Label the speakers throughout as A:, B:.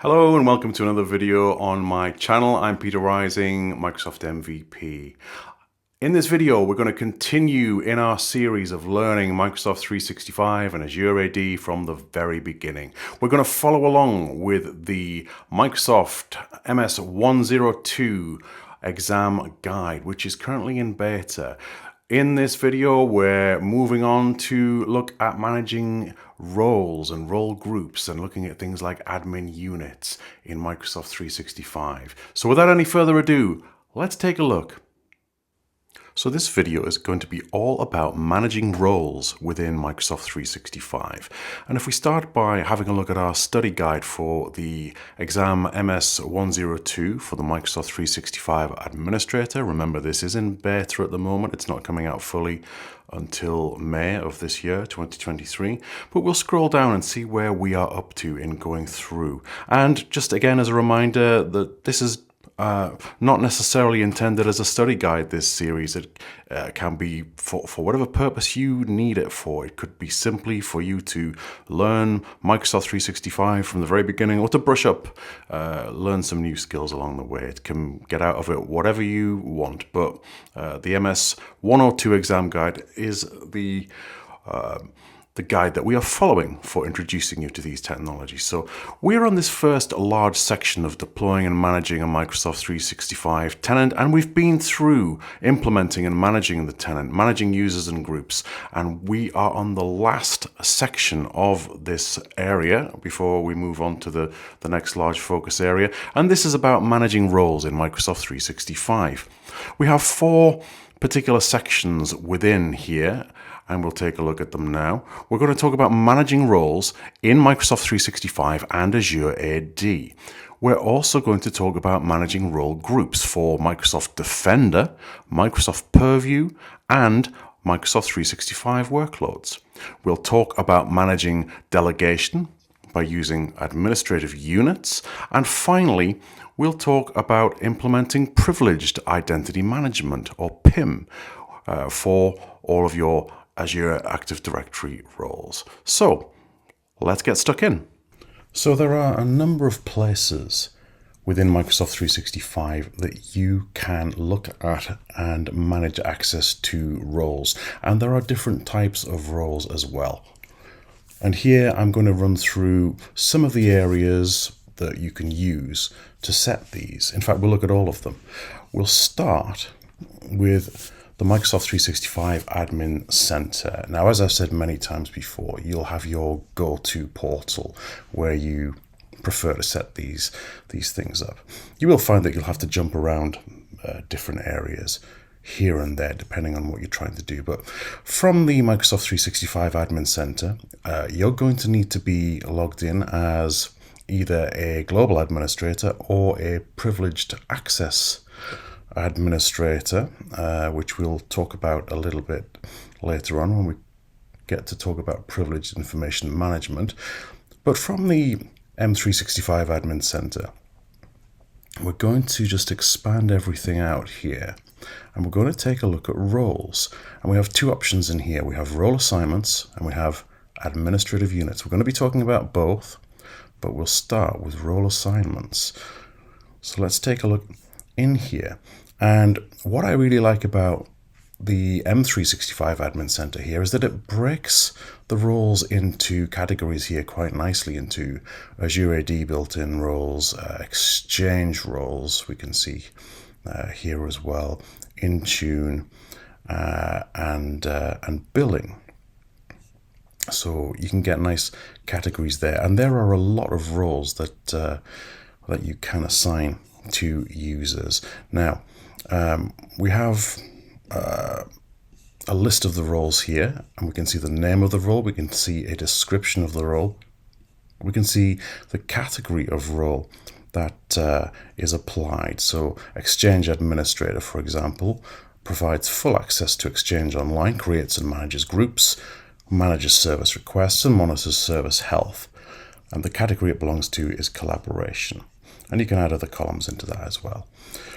A: Hello and welcome to another video on my channel. I'm Peter Rising, Microsoft MVP. In this video, we're going to continue in our series of learning Microsoft 365 and Azure AD from the very beginning. We're going to follow along with the Microsoft MS102 exam guide, which is currently in beta. In this video, we're moving on to look at managing roles and role groups and looking at things like admin units in Microsoft 365. So without any further ado, let's take a look. So this video is going to be all about managing roles within Microsoft 365. And if we start by having a look at our study guide for the exam MS102 for the Microsoft 365 Administrator. Remember, this is in beta at the moment. It's not coming out fully until May of this year, 2023. But we'll scroll down and see where we are up to in going through. And just again, as a reminder that this is not necessarily intended as a study guide, this series. It can be for whatever purpose you need it for. It could be simply for you to learn Microsoft 365 from the very beginning, or to brush up, learn some new skills along the way. It can get out of it whatever you want, but the MS 102 exam guide is the guide that we are following for introducing you to these technologies. So we're on this first large section of deploying and managing a Microsoft 365 tenant, and we've been through implementing and managing the tenant, managing users and groups, and we are on the last section of this area before we move on to the next large focus area, and this is about managing roles in Microsoft 365. We have 4 particular sections within here, and we'll take a look at them now. We're going to talk about managing roles in Microsoft 365 and Azure AD. We're also going to talk about managing role groups for Microsoft Defender, Microsoft Purview, and Microsoft 365 workloads. We'll talk about managing delegation by using administrative units. And finally, we'll talk about implementing privileged identity management, or PIM, for all of your Azure Active Directory roles. So let's get stuck in. So there are a number of places within Microsoft 365 that you can look at and manage access to roles. And there are different types of roles as well. And here I'm going to run through some of the areas that you can use to set these. In fact, we'll look at all of them. We'll start with the Microsoft 365 Admin Center. Now, as I've said many times before, you'll have your go-to portal where you prefer to set these things up. You will find that you'll have to jump around different areas here and there, depending on what you're trying to do. But from the Microsoft 365 Admin Center, you're going to need to be logged in as either a global administrator or a privileged access administrator, which we'll talk about a little bit later on when we get to talk about privileged information management. But from the M365 Admin Center, we're going to just expand everything out here, and we're going to take a look at roles. And we have 2 options in here. We have role assignments and we have administrative units. We're going to be talking about both, but we'll start with role assignments. So let's take a look in here. And what I really like about the M365 Admin Center here is that it breaks the roles into categories here quite nicely, into Azure AD built-in roles, Exchange roles, we can see here as well, Intune, and billing. So you can get nice categories there, and there are a lot of roles that you can assign to users. Now, we have a list of the roles here, and we can see the name of the role, we can see a description of the role, we can see the category of role that is applied. So Exchange Administrator, for example, provides full access to Exchange Online, creates and manages groups, manages service requests, and monitors service health. And the category it belongs to is collaboration. And you can add other columns into that as well.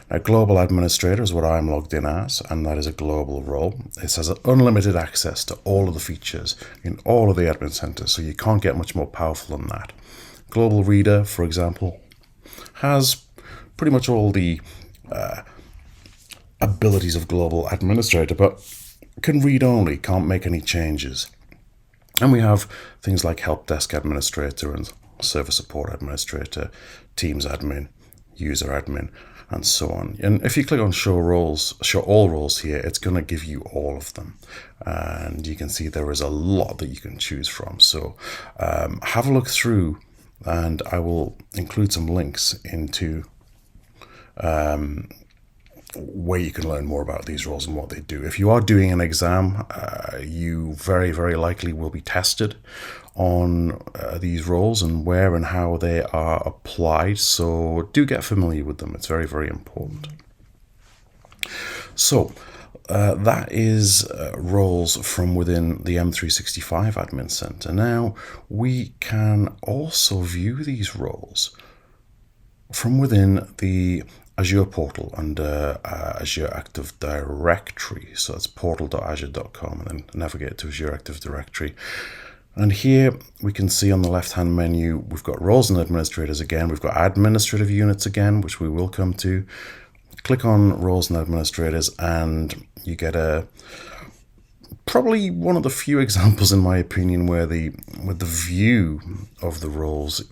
A: Now, Global Administrator is what I'm logged in as, and that is a global role. It has unlimited access to all of the features in all of the admin centers, so you can't get much more powerful than that. Global Reader, for example, has pretty much all the abilities of Global Administrator, but can read only, can't make any changes. And we have things like Help Desk Administrator and Server Support Administrator, Teams Admin, User Admin, and so on. And if you click on Show Roles, Show All Roles here, it's going to give you all of them. And you can see there is a lot that you can choose from. So have a look through, and I will include some links into where you can learn more about these roles and what they do. If you are doing an exam, you very, very likely will be tested on these roles and where and how they are applied. So do get familiar with them. It's very, very important. So that is roles from within the M365 Admin Center. Now we can also view these roles from within the Azure Portal under Azure Active Directory. So that's portal.azure.com, and then navigate to Azure Active Directory. And here we can see on the left-hand menu, we've got roles and administrators again. We've got administrative units again, which we will come to. Click on roles and administrators, and you get probably one of the few examples, in my opinion, where the view of the roles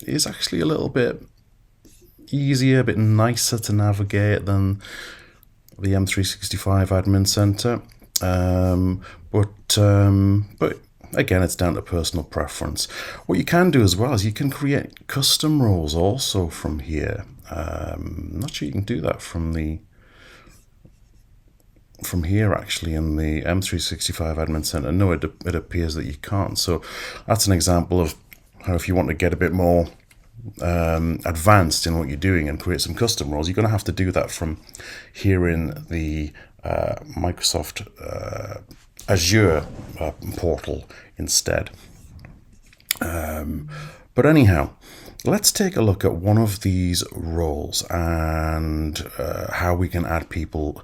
A: is actually a little bit easier, a bit nicer to navigate than the M365 Admin Center. But again, it's down to personal preference. What you can do as well is you can create custom roles also from here. I'm not sure you can do that from here actually in the M365 Admin Center. No, it appears that you can't. So that's an example of how, if you want to get a bit more advanced in what you're doing and create some custom roles, you're going to have to do that from here in the Microsoft Azure Portal instead. But anyhow, let's take a look at one of these roles and how we can add people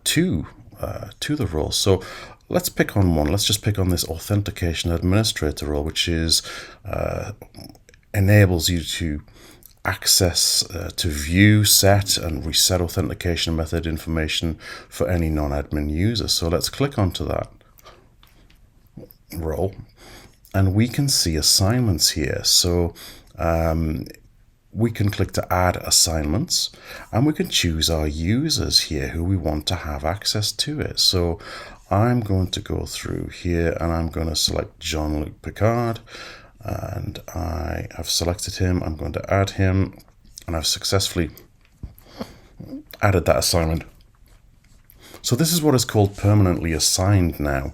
A: to the role. So let's pick on one. Let's just pick on this Authentication Administrator role, which is enables you to access, to view, set, and reset authentication method information for any non-admin user. So let's click onto that role, and we can see assignments here. So we can click to add assignments, and we can choose our users here who we want to have access to it. So I'm going to go through here, and I'm going to select Jean-Luc Picard, and I have selected him. I'm going to add him, and I've successfully added that assignment. So this is what is called permanently assigned now.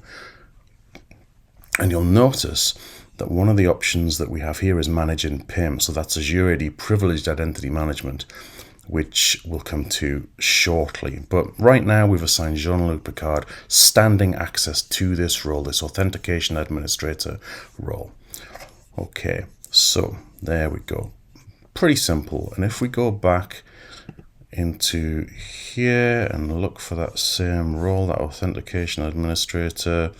A: And you'll notice that one of the options that we have here is Manage in PIM. So that's Azure AD Privileged Identity Management, which we'll come to shortly. But right now we've assigned Jean-Luc Picard standing access to this role, this Authentication Administrator role. Okay, so there we go. Pretty simple. And if we go back into here and look for that same role, that Authentication Administrator,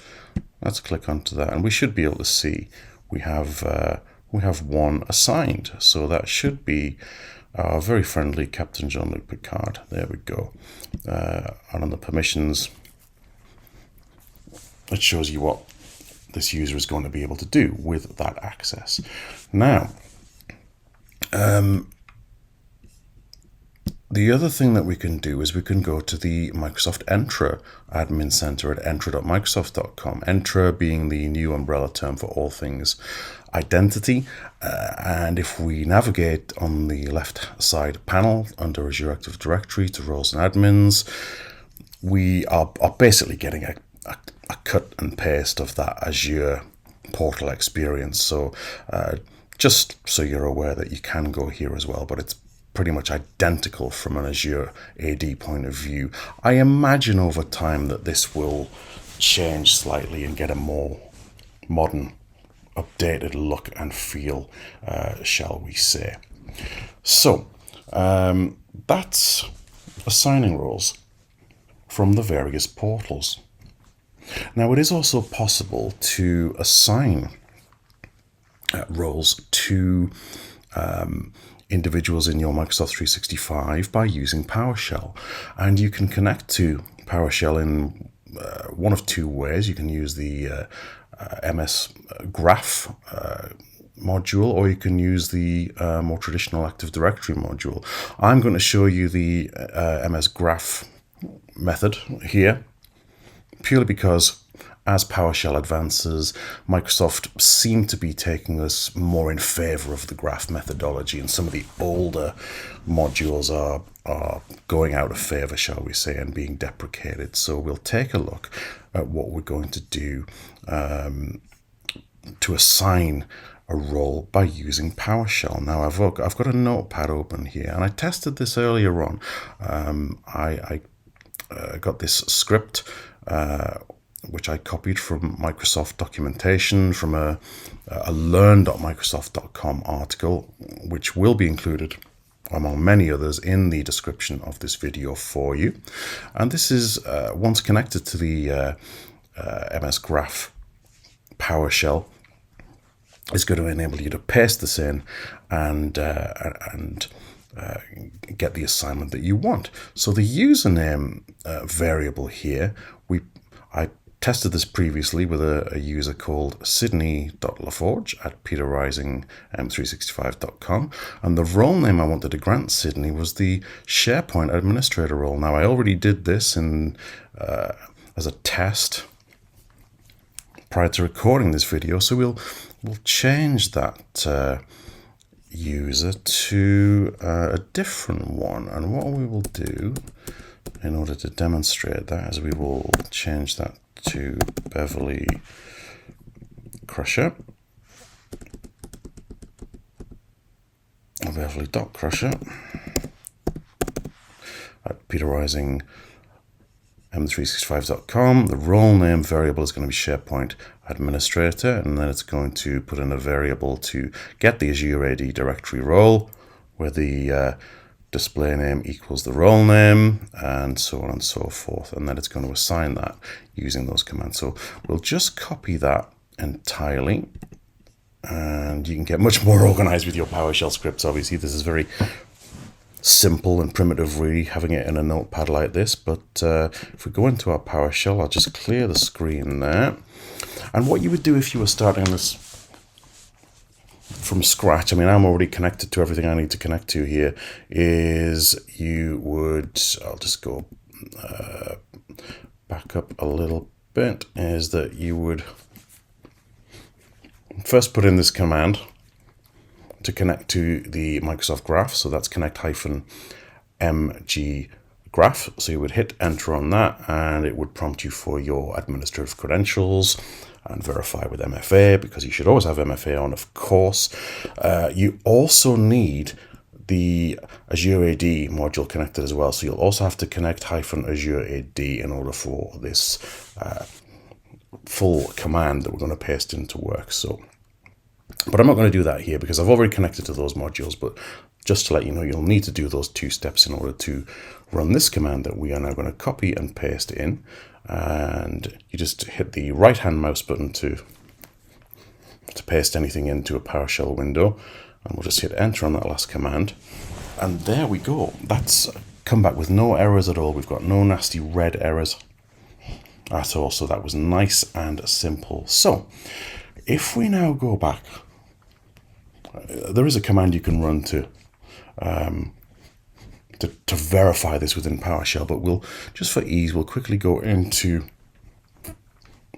A: let's click onto that, and we should be able to see we have one assigned. So that should be our very friendly Captain Jean-Luc Picard. There we go. And on the permissions, it shows you what this user is going to be able to do with that access. Now, the other thing that we can do is we can go to the Microsoft Entra Admin Center at entra.microsoft.com. Entra being the new umbrella term for all things identity. And if we navigate on the left side panel under Azure Active Directory to roles and admins, we are basically getting a cut and paste of that Azure Portal experience. So just so you're aware that you can go here as well, but it's pretty much identical from an Azure AD point of view. I imagine over time that this will change slightly and get a more modern, updated look and feel, shall we say. So that's assigning roles from the various portals. Now, it is also possible to assign roles to individuals in your Microsoft 365 by using PowerShell. And you can connect to PowerShell in one of two ways. You can use the MS Graph module, or you can use the more traditional Active Directory module. I'm going to show you the MS Graph method here, purely because as PowerShell advances, Microsoft seem to be taking us more in favor of the graph methodology, and some of the older modules are going out of favor, shall we say, and being deprecated. So we'll take a look at what we're going to do to assign a role by using PowerShell. Now I've got a notepad open here, and I tested this earlier on. I got this script which I copied from Microsoft documentation, from a learn.microsoft.com article, which will be included among many others in the description of this video for you. And this is once connected to the MS Graph PowerShell, is going to enable you to paste this in and get the assignment that you want. So the username variable here, I tested this previously with a user called Sydney.LaForge at peterrisingm365.com, and the role name I wanted to grant Sydney was the SharePoint Administrator role. Now I already did this as a test prior to recording this video, so we'll change that user to a different one. And what we will do in order to demonstrate that is we will change that to Beverly Crusher, Beverly.Crusher at peterrisingm365.com. The role name variable is going to be SharePoint Administrator, and then it's going to put in a variable to get the Azure AD directory role, where the display name equals the role name, and so on and so forth. And then it's going to assign that using those commands. So we'll just copy that entirely, and you can get much more organized with your PowerShell scripts. Obviously, this is very simple and primitive, really, having it in a notepad like this. But if we go into our PowerShell, I'll just clear the screen there. And what you would do if you were starting this from scratch, I mean, I'm already connected to everything I need to connect to here, is you would, I'll just go back up a little bit, is that you would first put in this command to connect to the Microsoft Graph. So that's connect-mg graph. So you would hit enter on that, and it would prompt you for your administrative credentials and verify with MFA, because you should always have MFA on, of course. You also need the Azure AD module connected as well. So you'll also have to connect -Azure AD in order for this full command that we're going to paste into work. So, but I'm not going to do that here because I've already connected to those modules. But just to let you know, you'll need to do those two steps in order to run this command that we are now going to copy and paste in. And you just hit the right-hand mouse button to paste anything into a PowerShell window. And we'll just hit enter on that last command. And there we go. That's come back with no errors at all. We've got no nasty red errors at all. So that was nice and simple. So if we now go back, there is a command you can run to verify this within PowerShell, but we'll, just for ease, we'll quickly go into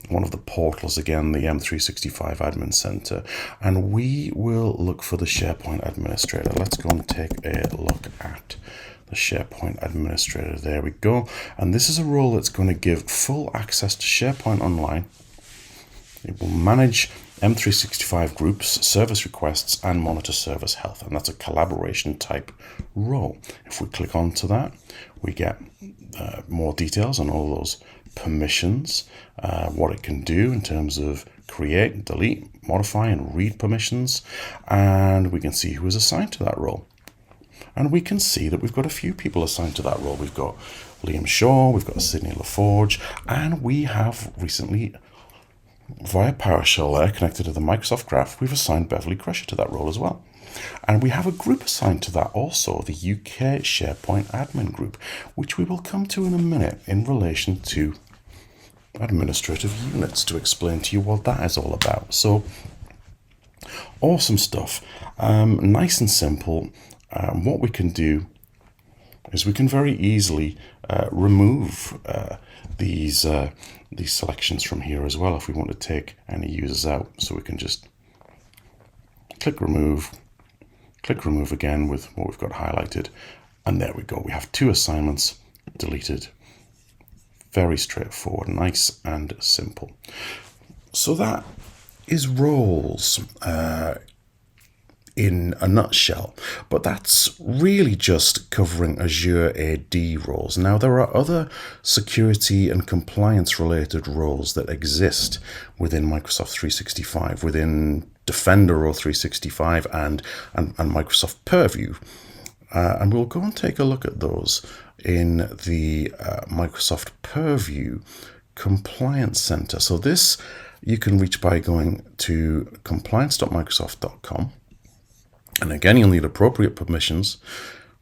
A: one of the portals again, the M365 Admin Center, and we will look for the SharePoint Administrator. Let's go and take a look at the SharePoint Administrator. There we go. And this is a role that's going to give full access to SharePoint Online. It will manage M365 groups, service requests, and monitor service health. And that's a collaboration type role. If we click onto that, we get more details on all those permissions, what it can do in terms of create, delete, modify, and read permissions. And we can see who is assigned to that role. And we can see that we've got a few people assigned to that role. We've got Liam Shaw, we've got Sydney LaForge, and we have recently via PowerShell there, connected to the Microsoft Graph, we've assigned Beverly Crusher to that role as well. And we have a group assigned to that also, the UK SharePoint Admin group, which we will come to in a minute in relation to administrative units to explain to you what that is all about. So, awesome stuff. Nice and simple. What we can do is we can very easily remove these selections from here as well if we want to take any users out. So we can just click remove again with what we've got highlighted, and there we go. We have 2 assignments deleted. Very straightforward, nice and simple. So that is roles in a nutshell, but that's really just covering Azure AD roles. Now, there are other security and compliance related roles that exist within Microsoft 365, within Defender or 365 and Microsoft Purview. And we'll go and take a look at those in the Microsoft Purview Compliance Center. So this you can reach by going to compliance.microsoft.com. And again, you'll need appropriate permissions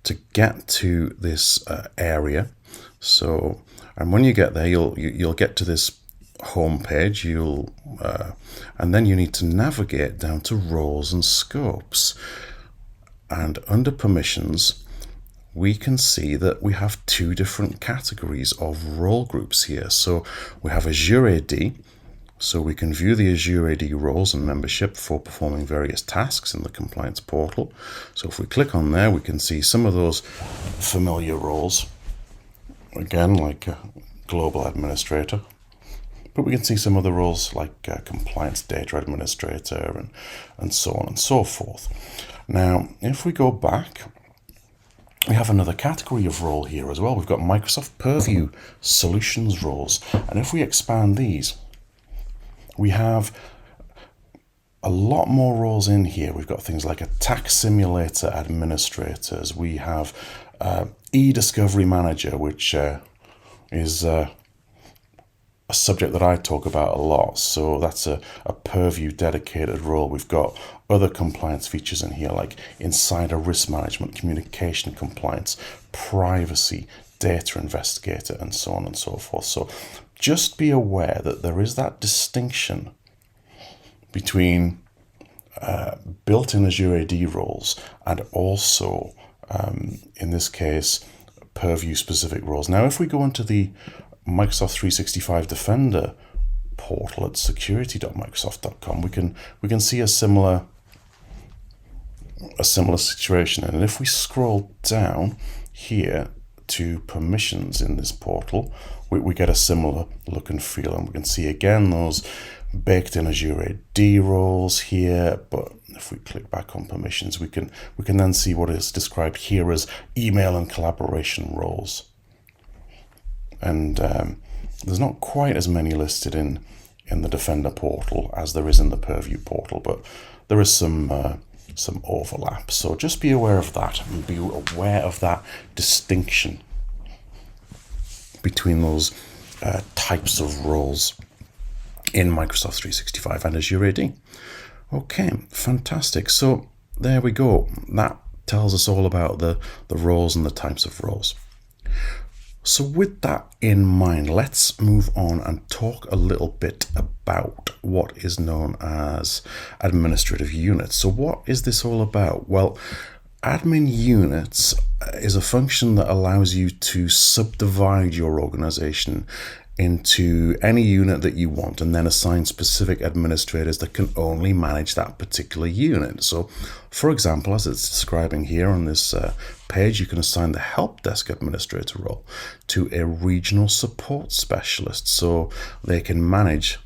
A: to get to this area. So, and when you get there, you'll get to this home page. And then you need to navigate down to roles and scopes. And under permissions, we can see that we have 2 different categories of role groups here. So we have Azure AD. So we can view the Azure AD roles and membership for performing various tasks in the compliance portal. So if we click on there, we can see some of those familiar roles. Again, like a global administrator. But we can see some other roles like compliance data administrator and so on and so forth. Now, if we go back, we have another category of role here as well. We've got Microsoft Purview solutions roles. And if we expand these, we have a lot more roles in here. We've got things like a tax simulator administrators. We have e-discovery manager, which is a subject that I talk about a lot. So that's a Purview dedicated role. We've got other compliance features in here like insider risk management, communication compliance, privacy, data investigator, and so on and so forth. So just be aware that there is that distinction between built-in Azure AD roles and also, in this case, Purview-specific roles. Now, if we go into the Microsoft 365 Defender portal at security.microsoft.com, we can see a similar situation. And if we scroll down here to permissions in this portal, we get a similar look and feel, and we can see again those baked in Azure AD roles here. But if we click back on permissions, we can then see what is described here as email and collaboration roles. And there's not quite as many listed in the Defender portal as there is in the Purview portal, but there is some overlap. So just be aware of that and be aware of that distinction between those types of roles in Microsoft 365 and Azure AD. Okay, fantastic. So there we go. That tells us all about the roles and the types of roles. So with that in mind, let's move on and talk a little bit about what is known as administrative units. So what is this all about? Well, admin units is a function that allows you to subdivide your organization into any unit that you want and then assign specific administrators that can only manage that particular unit. So, for example, as it's describing here on this page, you can assign the help desk administrator role to a regional support specialist so they can manage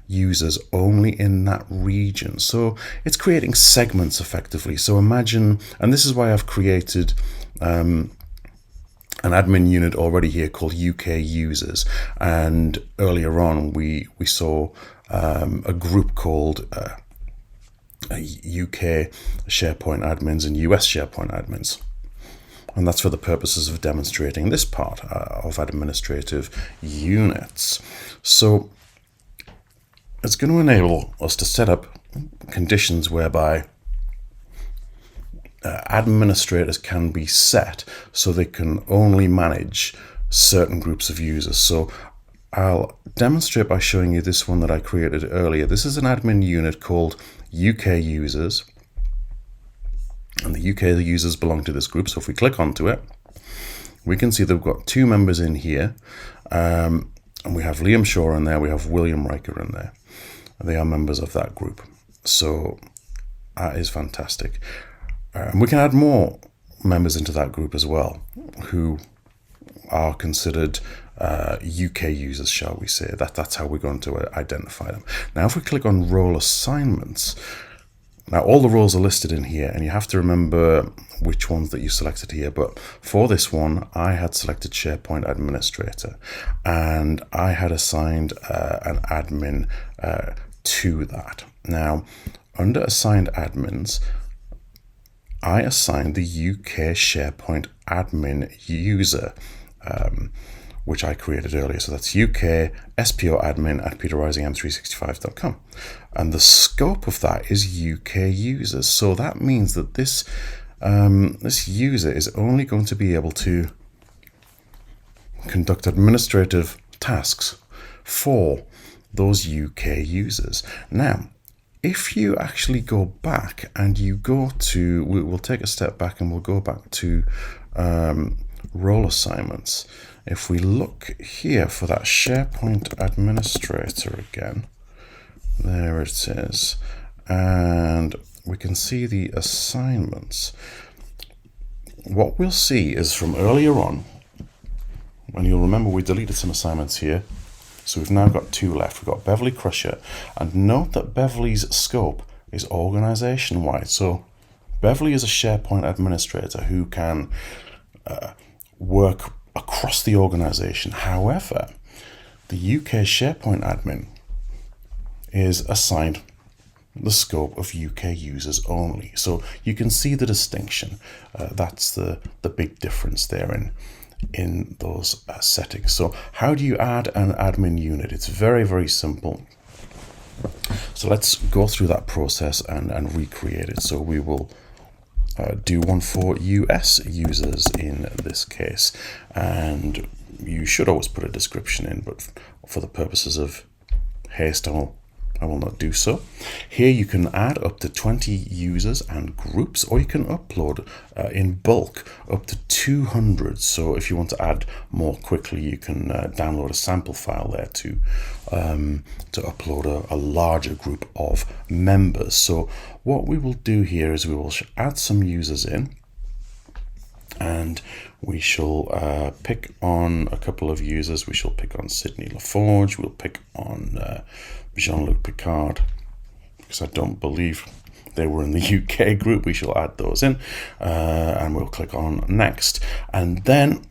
A: users only in that region. So it's creating segments effectively. So imagine, and this is why I've created an admin unit already here called UK users, and earlier on we saw a group called UK SharePoint admins and US SharePoint admins, and that's for the purposes of demonstrating this part of administrative units. So it's going to enable us to set up conditions whereby administrators can be set so they can only manage certain groups of users. So I'll demonstrate by showing you this one that I created earlier. This is an admin unit called UK users, and the UK users belong to this group. So if we click onto it, we can see they've got 2 members in here, and we have Liam Shaw in there, we have William Riker in there. They are members of that group. So that is fantastic. And we can add more members into that group as well, who are considered UK users, shall we say. That's how we're going to identify them. Now, if we click on role assignments, now all the roles are listed in here, and you have to remember which ones that you selected here. But for this one, I had selected SharePoint Administrator, and I had assigned an admin to that. Now, under assigned admins, I assigned the UK SharePoint Admin user, which I created earlier. So that's UK SPO admin at peterrisingm365.com. And the scope of that is UK users. So that means that this user is only going to be able to conduct administrative tasks for those UK users. Now, if you actually go back and you go to, we'll take a step back and we'll go back to role assignments. If we look here for that SharePoint Administrator again, there it is, and we can see the assignments. What we'll see is from earlier on, and you'll remember we deleted some assignments here, so we've now got 2 left. We've got Beverly Crusher, and note that Beverly's scope is organization-wide. So Beverly is a SharePoint administrator who can work across the organization. However, the UK SharePoint admin is assigned the scope of UK users only. So you can see the distinction. That's the big difference there in those settings. So how do you add an admin unit? It's very, very simple. So let's go through that process and recreate it. So we will do one for US users in this case, and you should always put a description in, but for the purposes of haste, I will not do so. Here you can add up to 20 users and groups, or you can upload in bulk up to 200. So if you want to add more quickly, you can download a sample file there to upload a larger group of members. So what we will do here is we will add some users in, and we shall pick on a couple of users. We shall pick on Sydney LaForge. We'll pick on Jean-Luc Picard, because I don't believe they were in the UK group. We shall add those in, and we'll click on next. And then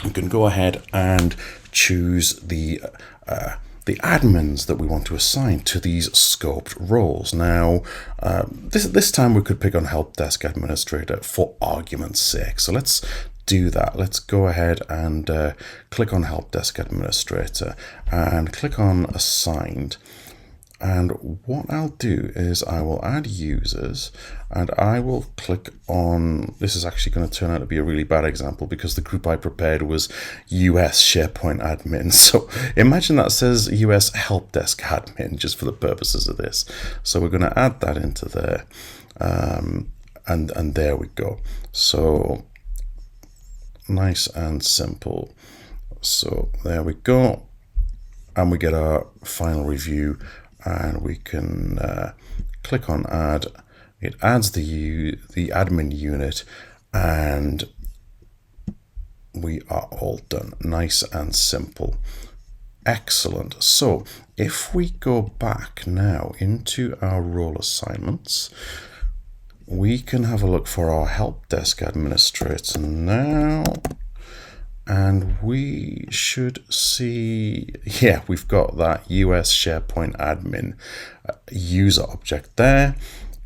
A: we can go ahead and choose the admins that we want to assign to these scoped roles. Now, this time we could pick on Help Desk Administrator for argument's sake. So let's do that. Let's go ahead and click on Help Desk Administrator and click on Assigned. And what I'll do is I will add users, and I will click on, this is actually going to turn out to be a really bad example because the group I prepared was US SharePoint Admin. So imagine that says US Help Desk Admin just for the purposes of this. So we're going to add that into there, and there we go. So nice and simple. So there we go, and we get our final review. And we can click on add. It adds the admin unit, and we are all done. Nice and simple. Excellent. So if we go back now into our role assignments, we can have a look for our Help Desk Administrator now. And we should see, yeah, we've got that US SharePoint Admin user object there,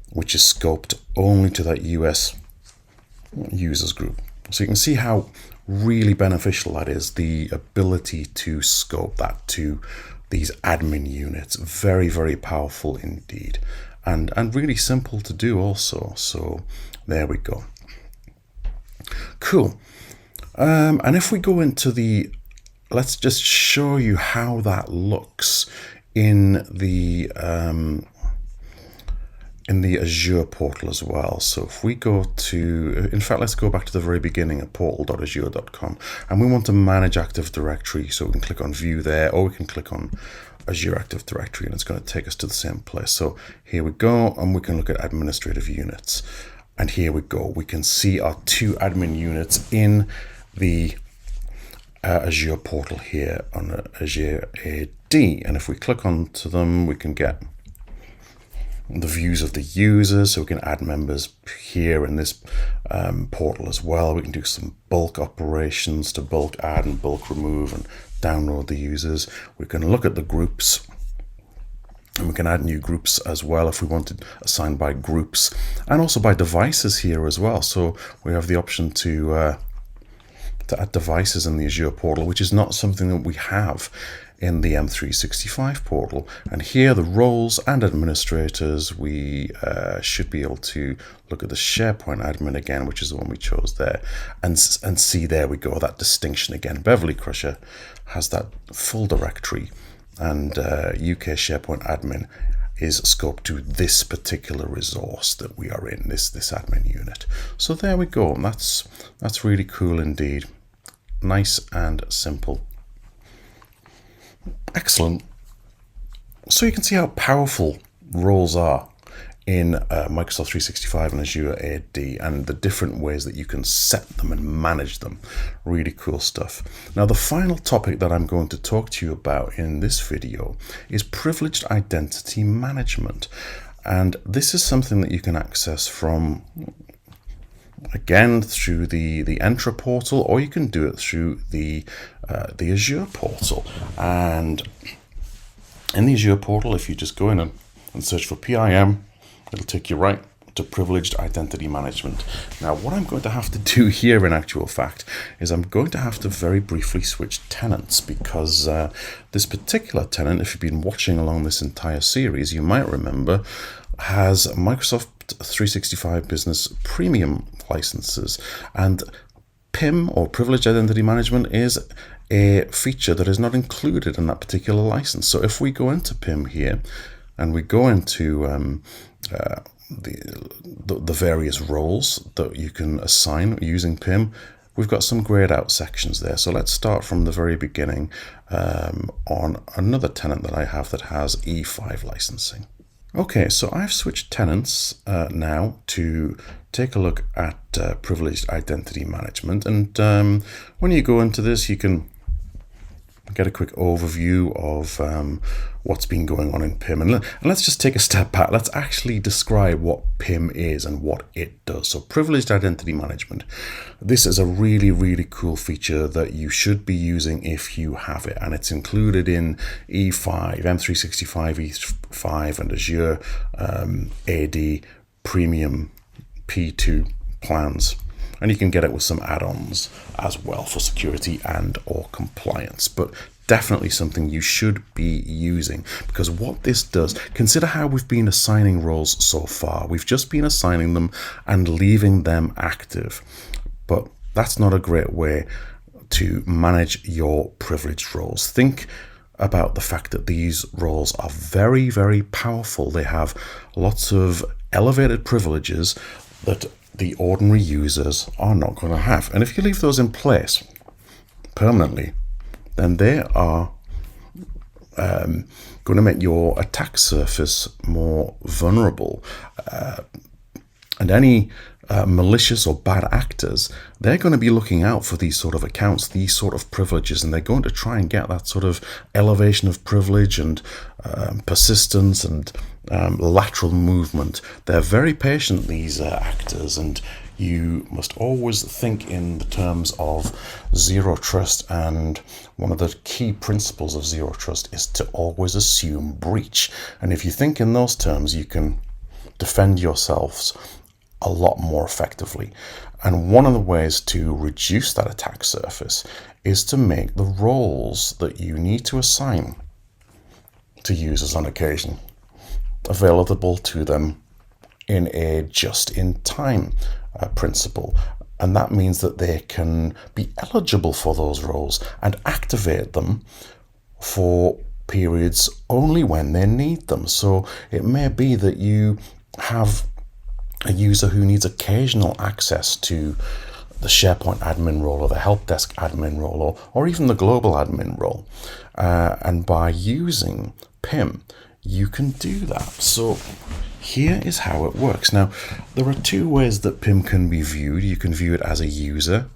A: which is scoped only to that US users group. So you can see how really beneficial that is, the ability to scope that to these admin units. Very, very powerful indeed, and really simple to do also. So there we go. Cool. And if we go into let's just show you how that looks in the Azure portal as well. So if we go to, in fact, let's go back to the very beginning at portal.azure.com, and we want to manage Active Directory. So we can click on View there, or we can click on Azure Active Directory, and it's going to take us to the same place. So here we go, and we can look at administrative units. And here we go. We can see our 2 admin units in the Azure portal here on Azure AD. And if we click onto them, we can get the views of the users. So we can add members here in this portal as well. We can do some bulk operations to bulk add and bulk remove and download the users. We can look at the groups, and we can add new groups as well if we wanted, assigned by groups and also by devices here as well. So we have the option to add devices in the Azure portal, which is not something that we have in the M365 portal. And here the roles and administrators, we should be able to look at the SharePoint Admin again, which is the one we chose there, and see, there we go, that distinction again. Beverly Crusher has that full directory, and UK SharePoint Admin is scoped to this particular resource that we are in, this admin unit. So there we go. That's really cool indeed. Nice and simple. Excellent. So you can see how powerful roles are in Microsoft 365 and Azure AD, and the different ways that you can set them and manage them. Really cool stuff. Now, the final topic that I'm going to talk to you about in this video is privileged identity management. And this is something that you can access from, again, through the Entra Portal, or you can do it through the Azure Portal. And in the Azure Portal, if you just go in and search for PIM, it'll take you right to privileged identity management. Now, what I'm going to have to do here, in actual fact, is I'm going to have to very briefly switch tenants, because this particular tenant, if you've been watching along this entire series, you might remember, has Microsoft 365 Business Premium licenses, and PIM, or Privileged Identity Management, is a feature that is not included in that particular license. So if we go into PIM here, and we go into the various roles that you can assign using PIM, we've got some grayed out sections there. So let's start from the very beginning on another tenant that I have that has E5 licensing. Okay, so I've switched tenants now to take a look at privileged identity management. And when you go into this, you can get a quick overview of what's been going on in PIM. And let's just take a step back. Let's actually describe what PIM is and what it does. So privileged identity management. This is a really, really cool feature that you should be using if you have it. And it's included in E5, M365 E5 and Azure AD Premium P2 plans. And you can get it with some add-ons as well for security and or compliance. But definitely something you should be using, because what this does, consider how we've been assigning roles so far. We've just been assigning them and leaving them active. But that's not a great way to manage your privileged roles. Think about the fact that these roles are very, very powerful. They have lots of elevated privileges that the ordinary users are not going to have. And if you leave those in place permanently, then they are going to make your attack surface more vulnerable. And any malicious or bad actors, they're going to be looking out for these sort of accounts, these sort of privileges, and they're going to try and get that sort of elevation of privilege and persistence and lateral movement. They're very patient, these actors, and you must always think in the terms of zero trust. And one of the key principles of zero trust is to always assume breach. And if you think in those terms, you can defend yourselves a lot more effectively. And one of the ways to reduce that attack surface is to make the roles that you need to assign to users on occasion, available to them in a just-in-time principle. And that means that they can be eligible for those roles and activate them for periods only when they need them. So it may be that you have a user who needs occasional access to the SharePoint admin role or the help desk admin role or even the global admin role. And by using PIM, you can do that. So here is how it works. Now, there are two ways that PIM can be viewed. You can view it as a user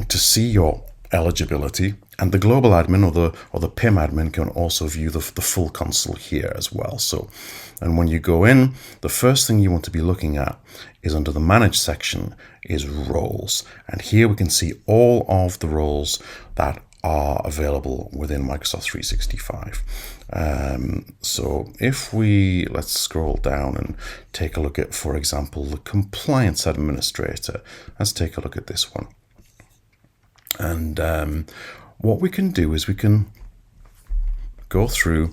A: to see your eligibility, and the global admin or the PIM admin can also view the full console here as well. So, and when you go in, the first thing you want to be looking at is under the manage section is roles, and here we can see all of the roles that are available within Microsoft 365. So if let's scroll down and take a look at, for example, the compliance administrator. Let's take a look at this one. And what we can do is we can go through.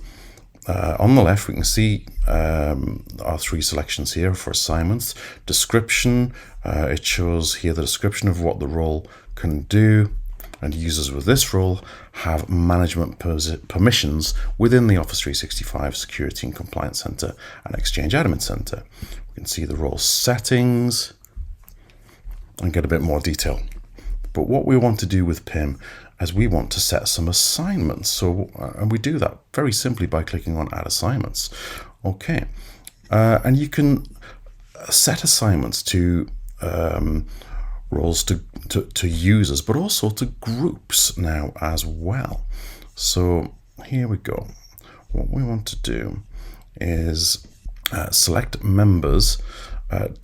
A: On the left, we can see our three selections here for assignments. Description, it shows here the description of what the role can do. And users with this role have management permissions within the Office 365 Security and Compliance Center and Exchange Admin Center. We can see the role settings and get a bit more detail. But what we want to do with PIM is we want to set some assignments. So, and we do that very simply by clicking on Add Assignments. Okay, and you can set assignments to roles to users, but also to groups now as well. So here we go. What we want to do is select members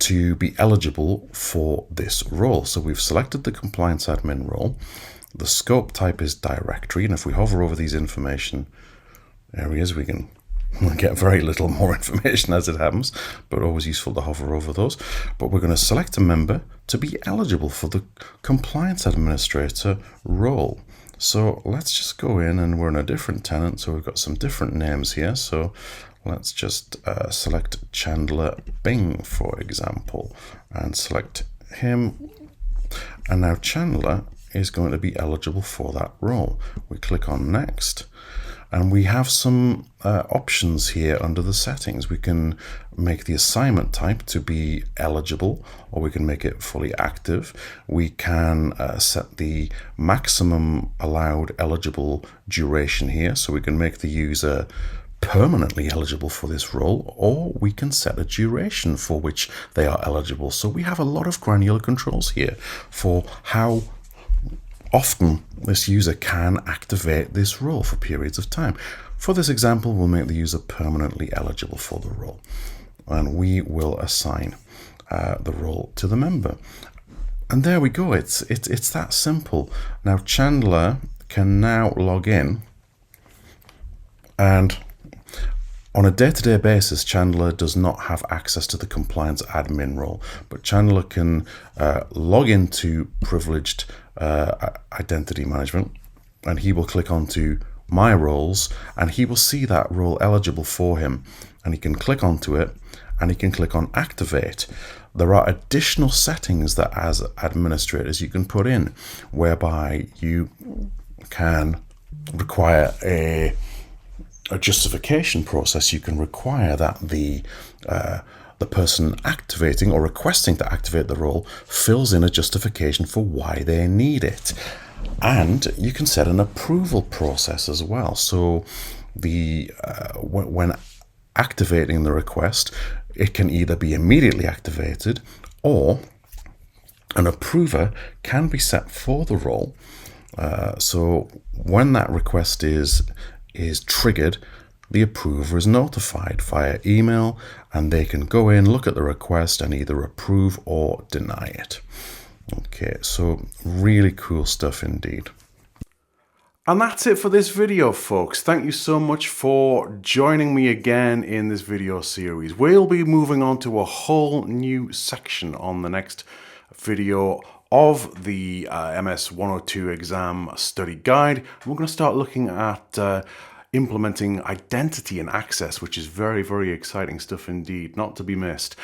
A: to be eligible for this role. So we've selected the compliance admin role. The scope type is directory, and if we hover over these information areas, we can get very little more information as it happens, but always useful to hover over those. But we're going to select a member to be eligible for the compliance administrator role. So let's just go in, and we're in a different tenant, so we've got some different names here. So let's just select Chandler Bing, for example, and select him. And now Chandler is going to be eligible for that role. We click on Next. And we have some options here under the settings. We can make the assignment type to be eligible, or we can make it fully active. We can set the maximum allowed eligible duration here, so we can make the user permanently eligible for this role, or we can set a duration for which they are eligible. So we have a lot of granular controls here for how often this user can activate this role for periods of time. For this example, we'll make the user permanently eligible for the role, and we will assign the role to the member. And there we go. It's that simple. Now Chandler can now log in, and on a day-to-day basis, Chandler does not have access to the compliance admin role, but Chandler can log into privileged identity management, and he will click onto my roles, and he will see that role eligible for him, and he can click onto it, and he can click on activate. There are additional settings that as administrators you can put in, whereby you can require a justification process. You can require that the person activating or requesting to activate the role fills in a justification for why they need it. And you can set an approval process as well. So when activating the request, it can either be immediately activated, or an approver can be set for the role. So when that request is triggered, the approver is notified via email, and they can go in, look at the request, and either approve or deny it. Okay, so really cool stuff indeed. And that's it for this video, folks. Thank you so much for joining me again in this video series. We'll be moving on to a whole new section on the next video of the MS 102 exam study guide. We're going to start looking at implementing identity and access, which is very, very exciting stuff indeed, not to be missed.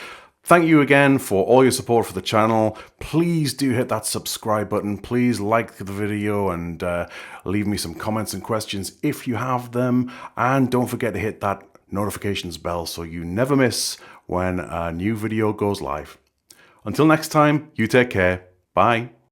A: Thank you again for all your support for the channel. Please do hit that subscribe button. Please like the video and leave me some comments and questions if you have them. And don't forget to hit that notifications bell so you never miss when a new video goes live. Until next time, you take care. Bye.